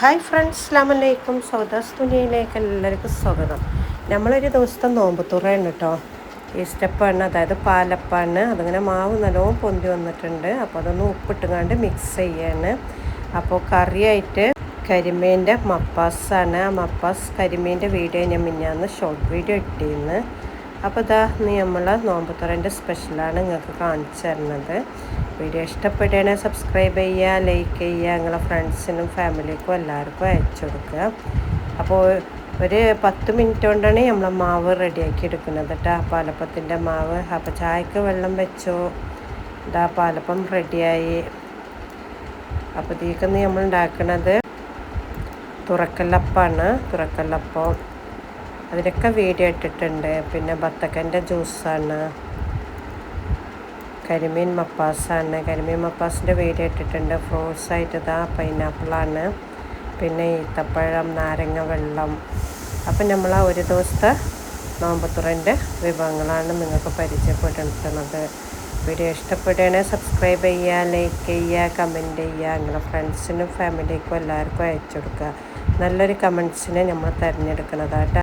Hi friends, അസ്സലാമു അലൈക്കും. സൗദാസ് തുനിയയിലേക്ക് എല്ലാവർക്കും സ്വാഗതം. നമ്മളൊരു ദിവസത്തെ നോമ്പ് തുറയാണ് കേട്ടോ. ഈസ്റ്റപ്പാണ്, അതായത് പാലപ്പാണ്. അതിങ്ങനെ മാവ് നല്ലോണം പൊന്തി വന്നിട്ടുണ്ട്. അപ്പോൾ അതൊന്ന് ഉപ്പിട്ടുകൊണ്ട് മിക്സ് ചെയ്യാണ്. അപ്പോൾ കറിയായിട്ട് കരിമീൻ്റെ മപ്പാസാണ്. ആ മപ്പാസ് കരിമീൻ്റെ വീഡിയോ ഞാൻ മിനിഞ്ഞാന്ന് ഷോർട്ട് വീഡിയോ ഇട്ടിരുന്നു. അപ്പോൾ ഇതാ നമ്മൾ നോമ്പ് തുറൻ്റെ സ്പെഷ്യലാണ് നിങ്ങൾക്ക് കാണിച്ചു തരുന്നത്. വീഡിയോ ഇഷ്ടപ്പെടുകയാണെങ്കിൽ സബ്സ്ക്രൈബ് ചെയ്യുക, ലൈക്ക് ചെയ്യുക, നിങ്ങളെ ഫ്രണ്ട്സിനും ഫാമിലിക്കും എല്ലാവർക്കും അയച്ചു കൊടുക്കുക. അപ്പോൾ ഒരു 10 മിനിറ്റ് കൊണ്ടാണ് നമ്മൾ മാവ് റെഡിയാക്കി എടുക്കുന്നത് കേട്ടോ, പാലപ്പത്തിൻ്റെ മാവ്. അപ്പോൾ ചായക്ക് വെള്ളം വെച്ചു. ഇതാ പാലപ്പം റെഡിയായി. അപ്പോൾ ഇതിലേക്കൊന്ന് നമ്മൾ ഉണ്ടാക്കുന്നത് തുറക്കല്ലപ്പാണ്. തുറക്കല്ലപ്പം അതിലൊക്കെ വീഡിയോ ഇട്ടിട്ടുണ്ട്. പിന്നെ ബത്തക്കൻ്റെ ജ്യൂസാണ്, കരിമീൻ മപ്പാസാണ്. കരിമീൻ മപ്പാസിൻ്റെ വീഡിയോ ഇട്ടിട്ടുണ്ട്. ഫ്രൂട്ട്സായിട്ട് ഇതാ പൈനാപ്പിളാണ്, പിന്നെ ഈത്തപ്പഴം, നാരങ്ങ വെള്ളം. അപ്പം നമ്മൾ ആ ഒരു ദിവസത്തെ നോമ്പത്തുറൻ്റെ വിഭവങ്ങളാണ് നിങ്ങൾക്ക് പരിചയപ്പെടുത്തുന്നത്. വീഡിയോ ഇഷ്ടപ്പെടുകയാണെങ്കിൽ സബ്സ്ക്രൈബ് ചെയ്യുക, ലൈക്ക് ചെയ്യുക, കമൻറ്റ് ചെയ്യുക, നിങ്ങളുടെ ഫ്രണ്ട്സിനും ഫാമിലിക്കും എല്ലാവർക്കും അയച്ചു കൊടുക്കുക. നല്ലൊരു കമൻസിനെ നമ്മൾ തിരഞ്ഞെടുക്കുന്നതായിട്ട്.